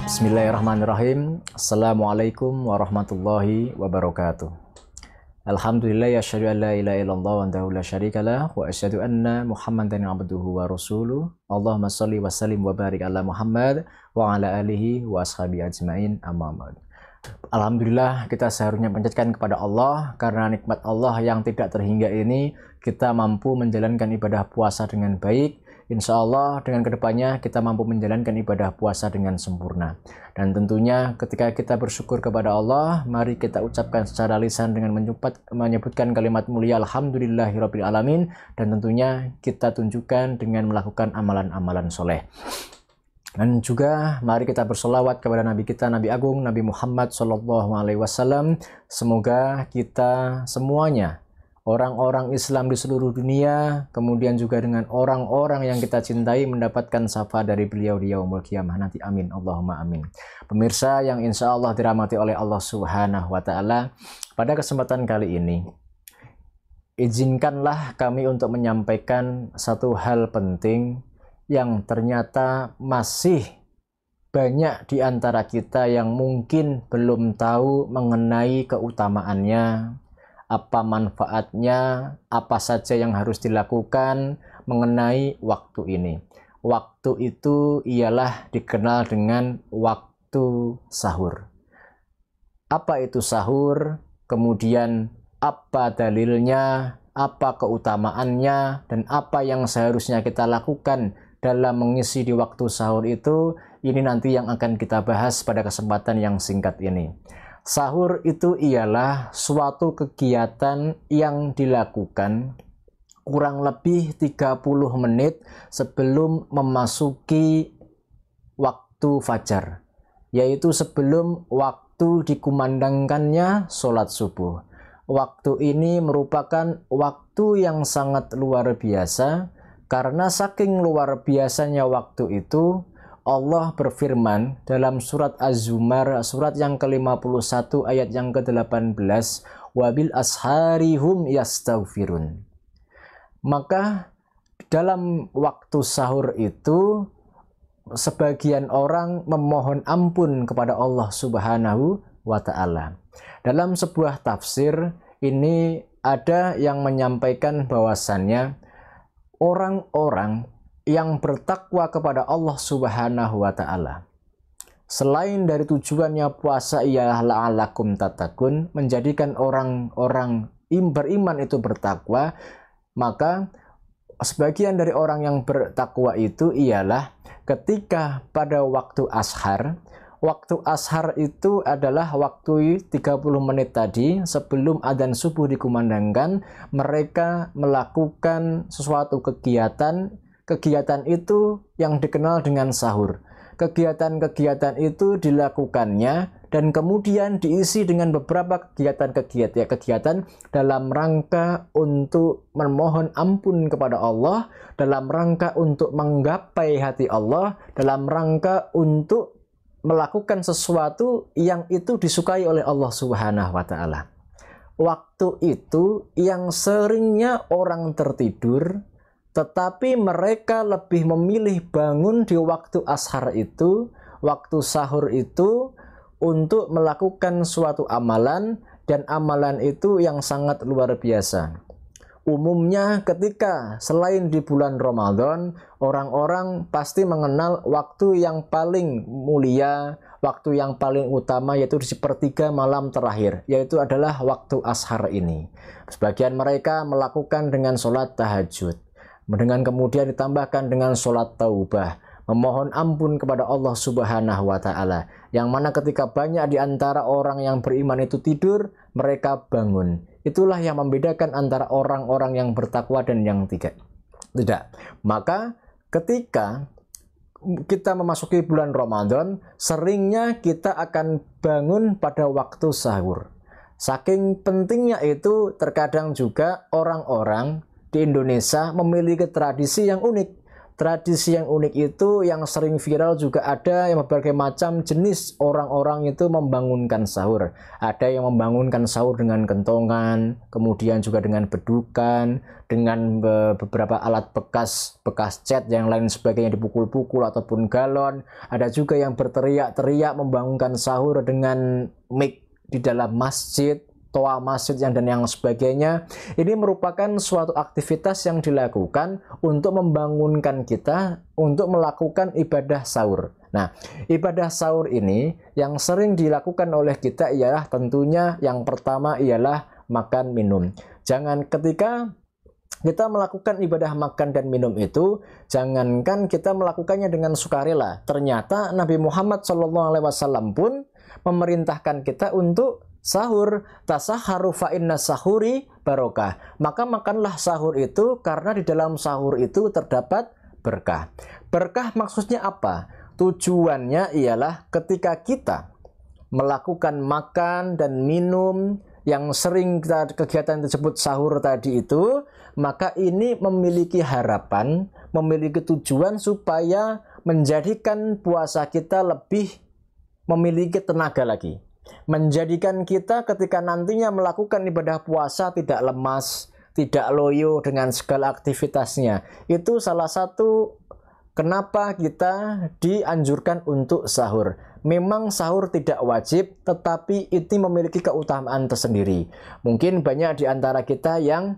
Bismillahirrahmanirrahim. Assalamualaikum warahmatullahi wabarakatuh. Alhamdulillah ya asyhadu an la ilaha illallah wa andahu la syarikalah wa asyhadu anna Muhammadan abduhu wa rasuluh. Allahumma shalli wa sallim wa barik ala Muhammad wa ala alihi wa ashabihi ajmain, amma ba'd. Alhamdulillah, kita seharusnya panjatkan kepada Allah karena nikmat Allah yang tidak terhingga ini kita mampu menjalankan ibadah puasa dengan baik. Insya Allah dengan kedepannya kita mampu menjalankan ibadah puasa dengan sempurna. Dan tentunya ketika kita bersyukur kepada Allah, mari kita ucapkan secara lisan dengan menyebutkan kalimat mulia Alhamdulillahirabbil alamin, dan tentunya kita tunjukkan dengan melakukan amalan-amalan soleh. Dan juga mari kita bersolawat kepada Nabi kita, Nabi Agung, Nabi Muhammad SAW. Semoga kita semuanya, orang-orang Islam di seluruh dunia, kemudian juga dengan orang-orang yang kita cintai mendapatkan syafaat dari beliau di yaumul qiyamah nanti. Amin, Allahumma amin. Pemirsa yang insya Allah dirahmati oleh Allah Subhanahu wa Ta'ala, pada kesempatan kali ini izinkanlah kami untuk menyampaikan satu hal penting yang ternyata masih banyak di antara kita yang mungkin belum tahu mengenai keutamaannya, apa manfaatnya, apa saja yang harus dilakukan mengenai waktu ini. Waktu itu ialah dikenal dengan waktu sahur. Apa itu sahur? Kemudian apa dalilnya, apa keutamaannya, dan apa yang seharusnya kita lakukan dalam mengisi di waktu sahur itu, ini nanti yang akan kita bahas pada kesempatan yang singkat ini. Sahur itu ialah suatu kegiatan yang dilakukan kurang lebih 30 menit sebelum memasuki waktu fajar, yaitu sebelum waktu dikumandangkannya sholat subuh. Waktu ini merupakan waktu yang sangat luar biasa, karena saking luar biasanya waktu itu, Allah berfirman dalam surat Az-Zumar, surat yang ke-51 ayat yang ke-18, wabil ashari hum yastaghfirun. Maka dalam waktu sahur itu sebagian orang memohon ampun kepada Allah Subhanahu wa Ta'ala. Dalam sebuah tafsir ini ada yang menyampaikan bahwasannya orang-orang yang bertakwa kepada Allah Subhanahu wa Ta'ala, selain dari tujuannya puasa ialah la'alakum tatakun, menjadikan orang-orang beriman itu bertakwa, maka sebagian dari orang yang bertakwa itu ialah ketika pada waktu ashar. Waktu ashar itu adalah waktu 30 menit tadi sebelum adzan subuh dikumandangkan, mereka melakukan suatu kegiatan. Kegiatan itu yang dikenal dengan sahur. Kegiatan-kegiatan itu dilakukannya dan kemudian diisi dengan beberapa kegiatan dalam rangka untuk memohon ampun kepada Allah, dalam rangka untuk menggapai hati Allah, dalam rangka untuk melakukan sesuatu yang itu disukai oleh Allah Subhanahu wa Ta'ala. Waktu itu yang seringnya orang tertidur, tetapi mereka lebih memilih bangun di waktu ashar itu, waktu sahur itu, untuk melakukan suatu amalan, dan amalan itu yang sangat luar biasa. Umumnya ketika selain di bulan Ramadan, orang-orang pasti mengenal waktu yang paling mulia, waktu yang paling utama, yaitu di sepertiga malam terakhir, yaitu adalah waktu ashar ini. Sebagian mereka melakukan dengan sholat tahajud, dengan kemudian ditambahkan dengan sholat taubah, memohon ampun kepada Allah Subhanahu wa Ta'ala, yang mana ketika banyak di antara orang yang beriman itu tidur, mereka bangun. Itulah yang membedakan antara orang-orang yang bertakwa dan yang tidak. Maka ketika kita memasuki bulan Ramadan, seringnya kita akan bangun pada waktu sahur. Saking pentingnya itu, terkadang juga orang-orang di Indonesia memiliki tradisi yang unik. tradisi yang unik itu yang sering viral juga ada yang berbagai macam jenis orang-orang itu membangunkan sahur. Ada yang membangunkan sahur dengan kentongan, kemudian juga dengan bedukan, dengan beberapa alat bekas cat yang lain sebagainya, dipukul-pukul ataupun galon. Ada juga yang berteriak-teriak membangunkan sahur dengan mic di dalam masjid, toa masjid dan yang sebagainya. Ini merupakan suatu aktivitas yang dilakukan untuk membangunkan kita untuk melakukan ibadah sahur. Nah, ibadah sahur ini yang sering dilakukan oleh kita ialah tentunya yang pertama ialah makan minum. Jangan ketika kita melakukan ibadah makan dan minum itu, jangankan kita melakukannya dengan sukarela. Ternyata Nabi Muhammad SAW pun memerintahkan kita untuk sahur. Tasahharu fa inna sahuri barokah. Maka makanlah sahur itu karena di dalam sahur itu terdapat berkah. Berkah maksudnya apa? Tujuannya ialah ketika kita melakukan makan dan minum yang sering kegiatan disebut sahur tadi itu, maka ini memiliki harapan, memiliki tujuan supaya menjadikan puasa kita lebih memiliki tenaga lagi. Menjadikan kita ketika nantinya melakukan ibadah puasa tidak lemas, tidak loyo dengan segala aktivitasnya. Itu salah satu kenapa kita dianjurkan untuk sahur. Memang sahur tidak wajib, tetapi itu memiliki keutamaan tersendiri. Mungkin banyak di antara kita yang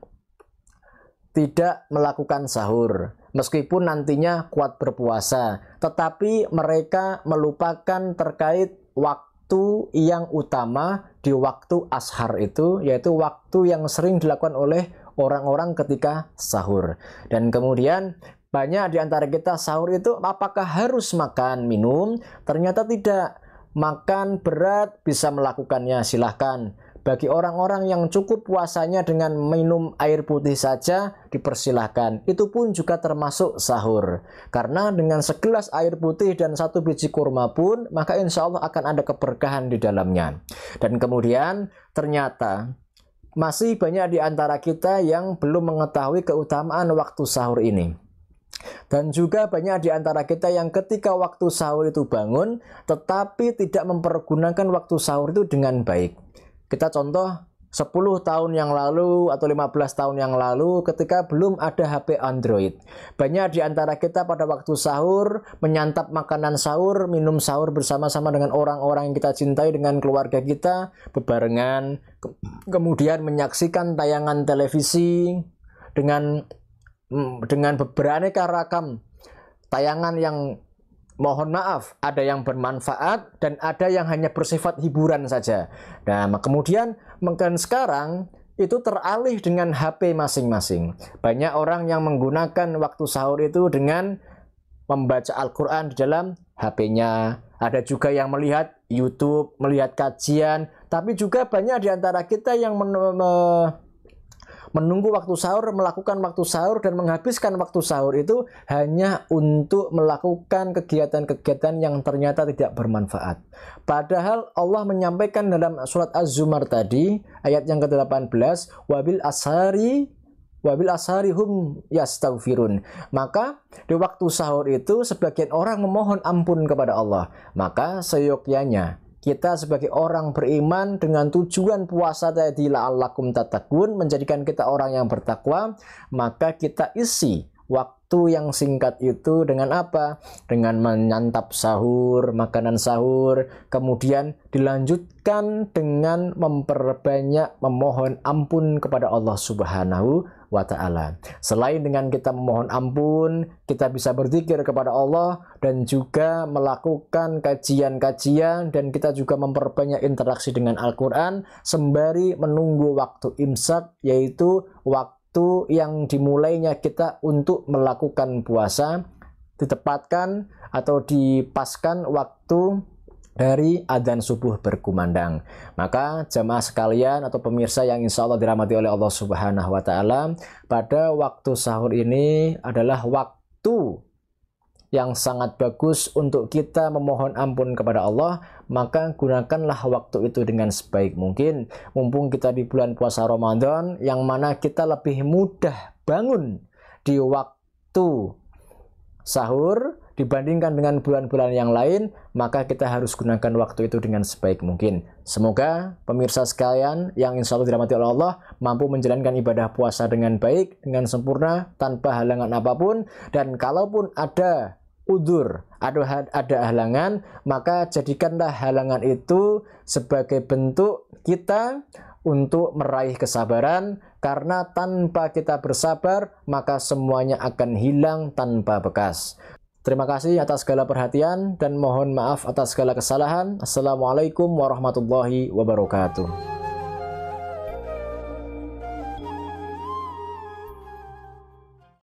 tidak melakukan sahur, meskipun nantinya kuat berpuasa, tetapi mereka melupakan terkait waktu yang utama di waktu ashar itu, yaitu waktu yang sering dilakukan oleh orang-orang ketika sahur. Dan kemudian banyak di antara kita sahur itu apakah harus makan minum? Ternyata tidak. Makan berat bisa melakukannya, silahkan. Bagi orang-orang yang cukup puasanya dengan minum air putih saja, dipersilahkan. Itu pun juga termasuk sahur. Karena dengan segelas air putih dan 1 biji kurma pun, maka insya Allah akan ada keberkahan di dalamnya. Dan kemudian ternyata masih banyak di antara kita yang belum mengetahui keutamaan waktu sahur ini. Dan juga banyak di antara kita yang ketika waktu sahur itu bangun, tetapi tidak mempergunakan waktu sahur itu dengan baik. Kita contoh 10 tahun yang lalu atau 15 tahun yang lalu ketika belum ada HP Android. Banyak di antara kita pada waktu sahur menyantap makanan sahur, minum sahur bersama-sama dengan orang-orang yang kita cintai, dengan keluarga kita bebarengan. Kemudian menyaksikan tayangan televisi dengan beberaneka ragam tayangan yang mohon maaf, ada yang bermanfaat dan ada yang hanya bersifat hiburan saja. Nah, kemudian mungkin sekarang itu teralih dengan HP masing-masing. Banyak orang yang menggunakan waktu sahur itu dengan membaca Al-Quran di dalam HP-nya. Ada juga yang melihat YouTube, melihat kajian. Tapi juga banyak di antara kita yang menunggu waktu sahur, melakukan waktu sahur dan menghabiskan waktu sahur itu hanya untuk melakukan kegiatan-kegiatan yang ternyata tidak bermanfaat. Padahal Allah menyampaikan dalam surat Az-Zumar tadi, ayat yang ke-18, wabil ashari hum yastaghfirun. Maka di waktu sahur itu sebagian orang memohon ampun kepada Allah. Maka seyogyanya kita sebagai orang beriman dengan tujuan puasa tadi la'allakum tattaqun, menjadikan kita orang yang bertakwa, maka kita isi waktu yang singkat itu dengan apa? Dengan menyantap sahur, makanan sahur, kemudian dilanjutkan dengan memperbanyak memohon ampun kepada Allah Subhanahu wa ta'ala. Selain dengan kita memohon ampun, kita bisa berzikir kepada Allah dan juga melakukan kajian-kajian, dan kita juga memperbanyak interaksi dengan Al-Quran sembari menunggu waktu imsak, yaitu waktu yang dimulainya kita untuk melakukan puasa, ditepatkan atau dipaskan waktu dari adzan subuh berkumandang. Maka jamaah sekalian atau pemirsa yang insya Allah dirahmati oleh Allah Subhanahu wa ta'ala, pada waktu sahur ini adalah waktu yang sangat bagus untuk kita memohon ampun kepada Allah. Maka gunakanlah waktu itu dengan sebaik mungkin. Mumpung kita di bulan puasa Ramadan, yang mana kita lebih mudah bangun di waktu sahur dibandingkan dengan bulan-bulan yang lain, maka kita harus gunakan waktu itu dengan sebaik mungkin. Semoga pemirsa sekalian yang insya Allah dirahmati oleh Allah mampu menjalankan ibadah puasa dengan baik, dengan sempurna, tanpa halangan apapun. Dan kalaupun ada udzur, ada halangan, maka jadikanlah halangan itu sebagai bentuk kita untuk meraih kesabaran, karena tanpa kita bersabar, maka semuanya akan hilang tanpa bekas. Terima kasih atas segala perhatian dan mohon maaf atas segala kesalahan. Assalamualaikum warahmatullahi wabarakatuh.